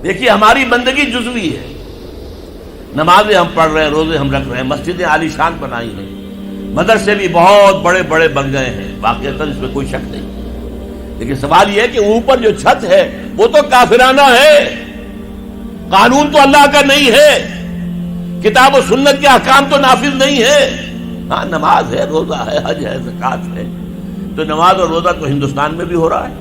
دیکھیے ہماری بندگی جزوی ہے، نمازیں ہم پڑھ رہے ہیں، روزے ہم رکھ رہے ہیں، مسجدیں عالی شان بنائی ہیں، مدرسے بھی بہت بڑے بڑے بن گئے ہیں، واقعتاً اس میں کوئی شک نہیں، لیکن سوال یہ ہے کہ اوپر جو چھت ہے وہ تو کافرانہ ہے، قانون تو اللہ کا نہیں ہے، کتاب و سنت کے احکام تو نافذ نہیں ہے۔ ہاں نماز ہے، روزہ ہے، حج ہے، زکوٰۃ ہے، تو نماز اور روزہ تو ہندوستان میں بھی ہو رہا ہے،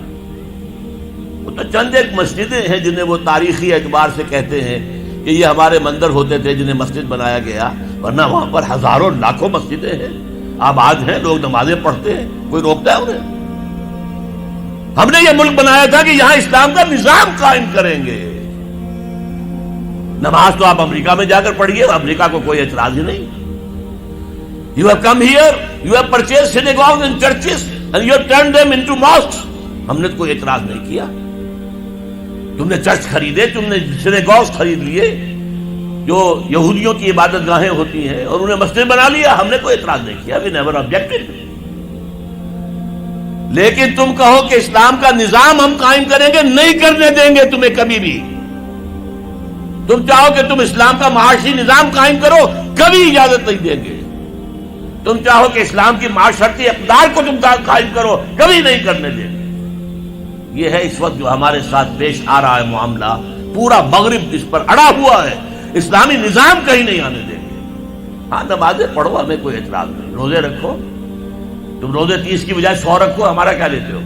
وہ تو چند ایک مسجدیں ہیں جنہیں وہ تاریخی اعتبار سے کہتے ہیں کہ یہ ہمارے مندر ہوتے تھے جنہیں مسجد بنایا گیا، ورنہ وہاں پر ہزاروں لاکھوں مسجدیں ہیں، آباد ہیں، لوگ نمازیں پڑھتے ہیں، کوئی روکتا ہے انہیں؟ ہم نے یہ ملک بنایا تھا کہ یہاں اسلام کا نظام قائم کریں گے۔ نماز تو آپ امریکہ میں جا کر پڑھیے، امریکہ کو کوئی اعتراض ہی نہیں۔ You have come here, you have purchased synagogues and churches and you have turned them into mosques. ہم نے کوئی اعتراض نہیں کیا، تم نے چرچ خریدے، تم نے سینیگوگز خرید لیے جو یہودیوں کی عبادت گاہیں ہوتی ہیں، اور انہیں مسجد بنا لیا، ہم نے کوئی اعتراض نہیں کیا، we never objected۔ لیکن تم کہو کہ اسلام کا نظام ہم قائم کریں گے، نہیں کرنے دیں گے تمہیں کبھی بھی۔ تم چاہو کہ تم اسلام کا معاشی نظام قائم کرو، کبھی اجازت نہیں دیں گے۔ تم چاہو کہ اسلام کی معاشرتی اقدار کو تم قائم کرو، کبھی نہیں کرنے دیں گے۔ یہ ہے اس وقت جو ہمارے ساتھ پیش آ رہا ہے معاملہ، پورا مغرب اس پر اڑا ہوا ہے، اسلامی نظام کہیں نہیں آنے دیں گے۔ ہاں نمازیں پڑھو، ہمیں کوئی اعتراض نہیں، روزے رکھو، تم روزے 30 کی بجائے 100 رکھو، ہمارا کیا لیتے ہو؟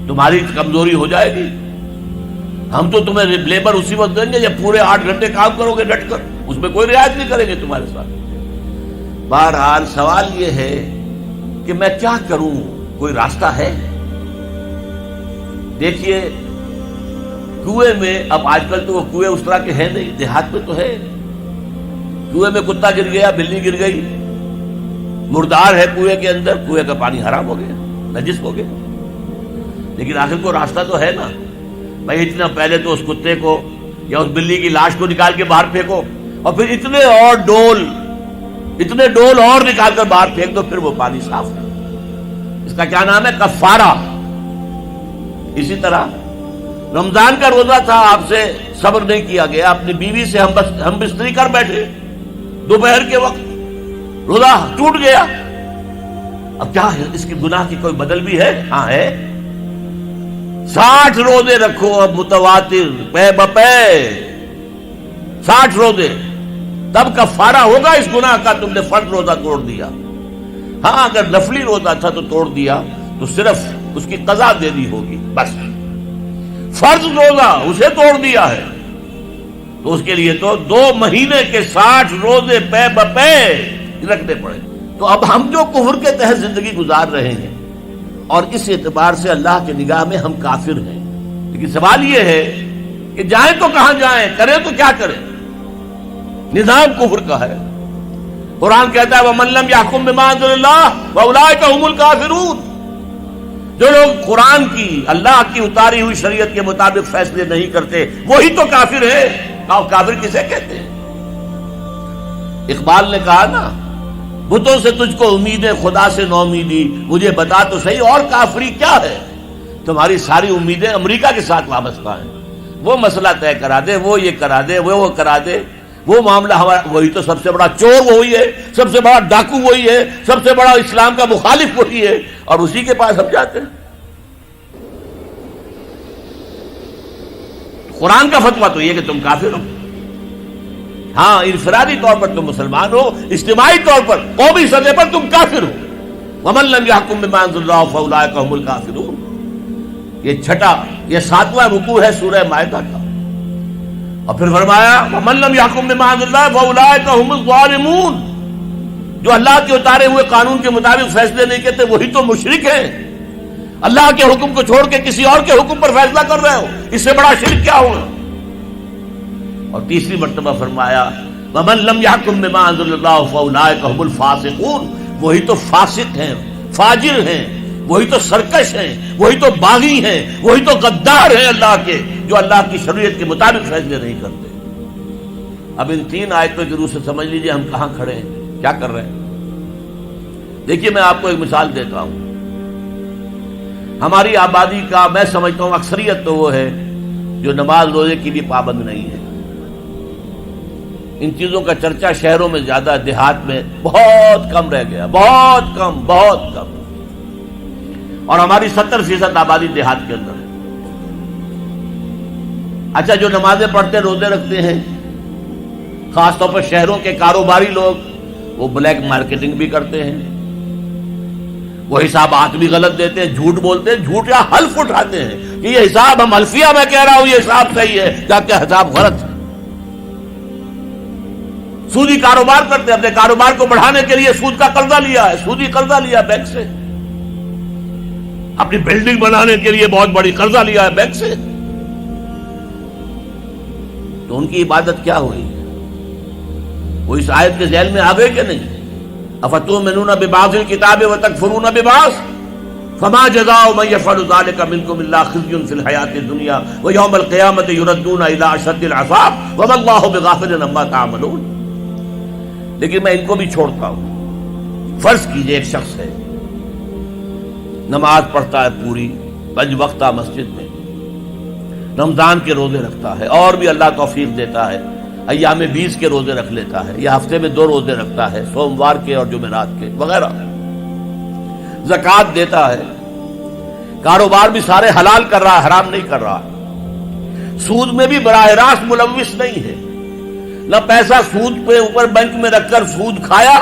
تمہاری کمزوری ہو جائے گی، ہم تو تمہیں لیبر اسی وقت دیں گے جب پورے 8 گھنٹے کام کرو گے ڈٹ کر، اس میں کوئی رعایت نہیں کریں گے تمہارے ساتھ۔ بہرحال سوال یہ ہے کہ میں کیا کروں، کوئی راستہ ہے؟ دیکھیے کنویں میں، اب آج کل تو وہ کنویں اس طرح کے ہیں نہیں، دیہات میں تو ہے، کنویں میں کتا گر گیا، بلی گر گئی، مردار ہے کنویں کے اندر، کنویں کا پانی حرام ہو گیا، نجس ہو گیا، لیکن آخر کو راستہ تو ہے نا بھائی۔ اتنا پہلے تو اس کتے کو یا اس بلی کی لاش کو نکال کے باہر پھینکو، اور پھر اتنے ڈول اور نکال کر باہر پھینک دو، پھر وہ پانی صاف ہے۔ اس کا کیا نام ہے؟ کفارہ۔ اسی طرح رمضان کا روزہ تھا، آپ سے صبر نہیں کیا گیا، اپنی بیوی سے ہم بستری کر بیٹھے دوپہر کے وقت، روزہ ٹوٹ گیا، اب کیا ہے؟ اس کی گناہ کی کوئی بدل بھی ہے؟ ہاں ہے، 60 روزے رکھو اب متواتر پے بپے، 60 روزے، تب کفارہ ہوگا اس گناہ کا، تم نے فرض روزہ توڑ دیا۔ ہاں اگر نفلی روزہ تھا تو توڑ دیا تو صرف اس کی قضا دینی ہوگی بس، فرض روزہ اسے توڑ دیا ہے تو اس کے لیے تو 2 مہینے کے 60 روزے پے بپے رکھنے پڑے۔ تو اب ہم جو کفر کے تحت زندگی گزار رہے ہیں، اور اس اعتبار سے اللہ کی نگاہ میں ہم کافر ہیں، لیکن سوال یہ ہے کہ جائیں تو کہاں جائیں، کریں تو کیا کریں؟ نظام کفر کا ہے، قرآن کہتا ہے وَمَن لَّمْ يَحْكُم بِمَا أَنزَلَ اللَّهُ فَأُولَٰئِكَ هُمُ الْكَافِرُونَ۔ جو لوگ قرآن کی، اللہ کی اتاری ہوئی شریعت کے مطابق فیصلے نہیں کرتے، وہی تو کافر ہے۔ کافر کسے کہتے ہیں؟ اقبال نے کہا نا، بتوں سے تجھ کو امید ہے، خدا سے نو امیدی، مجھے بتا تو صحیح اور کافری کیا ہے؟ تمہاری ساری امیدیں امریکہ کے ساتھ وابستہ ہیں، وہ مسئلہ طے کرا دے، وہ یہ کرا دے، وہ کرا دے، وہ معاملہ ہمارا، وہی تو سب سے بڑا چور وہی ہے، سب سے بڑا ڈاکو وہی ہے، سب سے بڑا اسلام کا مخالف وہی ہے، اور اسی کے پاس ہم جاتے ہیں۔ قرآن کا فتویٰ تو یہ کہ تم کافر ہو۔ ہاں انفرادی طور پر تم مسلمان ہو، اجتماعی طور پر قومی سطح پر تم کافر ہو۔ وَمَن لَّمْ يَحْكُم بِمَا أَنزَلَ اللَّهُ فَأُولَٰئِكَ هُمُ الْكَافِرُونَ۔ یہ چھٹا، یہ 7واں رکوع ہے سورہ مائدہ کا، اور پھر فرمایا وَمَن لَّمْ يَحْكُم بِمَا أَنزَلَ اللَّهُ فَأُولَٰئِكَ هُمُ الظَّالِمُونَ۔ جو اللہ کی اتارے ہوئے قانون کے مطابق فیصلے نہیں کرتے وہی تو مشرک ہیں۔ اللہ کے حکم کو چھوڑ کے کسی اور کے حکم پر فیصلہ کر رہے ہو، اس سے بڑا شرک کیا ہوگا؟ اور تیسری مرتبہ فرمایا وَمَن لَّمْ يَحْكُم بِمَا أَنزَلَ اللَّهُ فَأُولَٰئِكَ هُمُ الْفَاسِقُونَ۔ وہی تو فاسق ہیں، فاجر ہیں، وہی تو سرکش ہیں، وہی تو باغی ہیں، وہی تو غدار ہیں اللہ کے، جو اللہ کی شریعت کے مطابق فیصلے نہیں کرتے۔ اب ان 3 آیتوں کی روح سے سمجھ لیجئے ہم کہاں کھڑے ہیں، کیا کر رہے ہیں۔ دیکھیے میں آپ کو ایک مثال دیتا ہوں، ہماری آبادی کا میں سمجھتا ہوں اکثریت تو وہ ہے جو نماز روزے کی بھی پابند نہیں ہے. ان چیزوں کا چرچا شہروں میں زیادہ، دیہات میں بہت کم رہ گیا، بہت کم. اور ہماری 70% آبادی دیہات کے اندر ہے. اچھا، جو نمازیں پڑھتے روزے رکھتے ہیں، خاص طور پر شہروں کے کاروباری لوگ، وہ بلیک مارکیٹنگ بھی کرتے ہیں، وہ حسابات بھی غلط دیتے ہیں، جھوٹ بولتے ہیں، جھوٹ یا حلف اٹھاتے ہیں کہ یہ حساب ہم حلفیہ میں کہہ رہا ہوں یہ حساب صحیح ہے، جبکہ حساب غلط ہے. سودی کاروبار کرتے ہیں، اپنے کاروبار کو بڑھانے کے لیے سود کا قرضہ لیا ہے، سودی قرضہ لیا بینک سے، اپنی بلڈنگ بنانے کے لیے بہت بڑی قرضہ لیا ہے بینک سے. تو ان کی عبادت کیا ہوئی؟ وہ اس آیت کے ذیل میں آ گئے کہ نہیں؟ افتؤمنون ببعض الکتاب وتکفرون ببعض فما جزاء من يفعل ذلك منكم الا خزي في الحياة الدنيا ويوم القيامة يردون الى اشد العذاب وما الله بغافل عما تعملون. لیکن میں ان کو بھی چھوڑتا ہوں. فرض کیجئے ایک شخص ہے، نماز پڑھتا ہے پوری 5 وقتہ مسجد میں، رمضان کے روزے رکھتا ہے، اور بھی اللہ توفیق دیتا ہے ایام 20 کے روزے رکھ لیتا ہے، یا ہفتے میں 2 روزے رکھتا ہے، سوموار کے اور جمعرات کے وغیرہ، زکوٰۃ دیتا ہے، کاروبار بھی سارے حلال کر رہا ہے، حرام نہیں کر رہا، سود میں بھی براہ راست ملوث نہیں ہے، نہ پیسہ سود پہ اوپر بینک میں رکھ کر سود کھایا،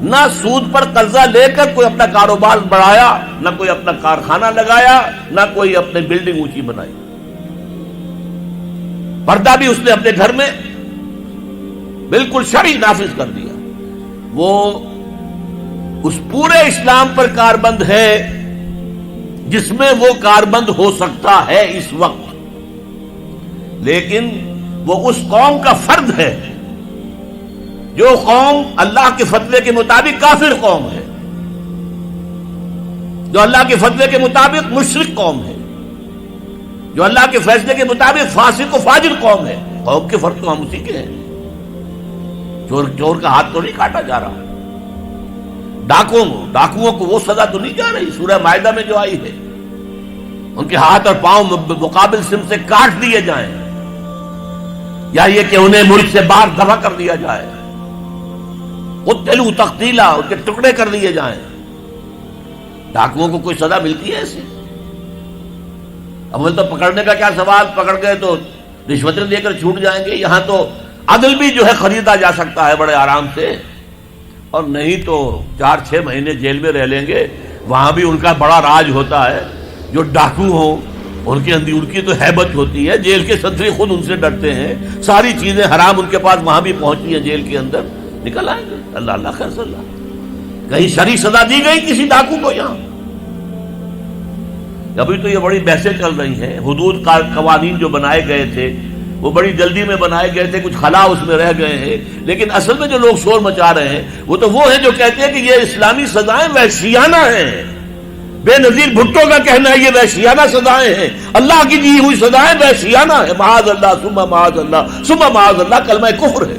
نہ سود پر قرضہ لے کر کوئی اپنا کاروبار بڑھایا، نہ کوئی اپنا کارخانہ لگایا، نہ کوئی اپنی بلڈنگ اونچی بنائی. پردہ بھی اس نے اپنے گھر میں بالکل شرعی نافذ کر دیا. وہ اس پورے اسلام پر کاربند ہے جس میں وہ کاربند ہو سکتا ہے اس وقت، لیکن وہ اس قوم کا فرد ہے جو قوم اللہ کے فتوے کے مطابق کافر قوم ہے، جو اللہ کے فتوے کے مطابق مشرک قوم ہے، جو اللہ کے فیصلے کے مطابق فاسق و فاجر قوم ہے. قوم کے فرق تو ہم اسی کے ہیں. چور کا ہاتھ تو نہیں کاٹا جا رہا، ڈاکوؤں کو وہ سزا تو نہیں جا رہی سورہ مائدہ میں جو آئی ہے، ان کے ہاتھ اور پاؤں مقابل سم سے کاٹ دیے جائیں، یا یہ کہ انہیں ملک سے باہر دفع کر دیا جائے، قتلوا تقتیلا، ان کے ٹکڑے کر دیے جائیں. ڈاکوؤں کو کوئی سزا ملتی ہے ایسی؟ اول تو پکڑنے کا کیا سوال، پکڑ گئے تو رشوتیں دے کر چھوٹ جائیں گے. یہاں تو عدل بھی جو ہے خریدا جا سکتا ہے بڑے آرام سے، اور نہیں تو 4-6 مہینے جیل میں رہ لیں گے. وہاں بھی ان کا بڑا راج ہوتا ہے. جو ڈاکو ہوں ان کی تو ہیبت ہوتی ہے، جیل کے صدری خود ان سے ڈرتے ہیں، ساری چیزیں حرام ان کے پاس وہاں بھی پہنچتی ہیں، جیل کے اندر نکل آئیں گے. اللہ خیر صلی اللہ. کہیں شرعی سزا دی گئی کسی ڈاکو کو؟ یہاں ابھی تو یہ بڑی بحثیں چل رہی ہیں. حدود قوانین جو بنائے گئے تھے وہ بڑی جلدی میں بنائے گئے تھے، کچھ خلا اس میں رہ گئے ہیں، لیکن اصل میں جو لوگ شور مچا رہے ہیں وہ ہیں جو کہتے ہیں کہ یہ اسلامی سزائیں وحشیانہ ہیں. بے نظیر بھٹو کا کہنا ہے یہ وحشیانہ سزائیں ہیں، اللہ کی دی ہوئی سزائیں وحشیانہ ہیں. معاذ اللہ ثم معاذ اللہ ثم معاذ اللہ کلمہ کفر ہے.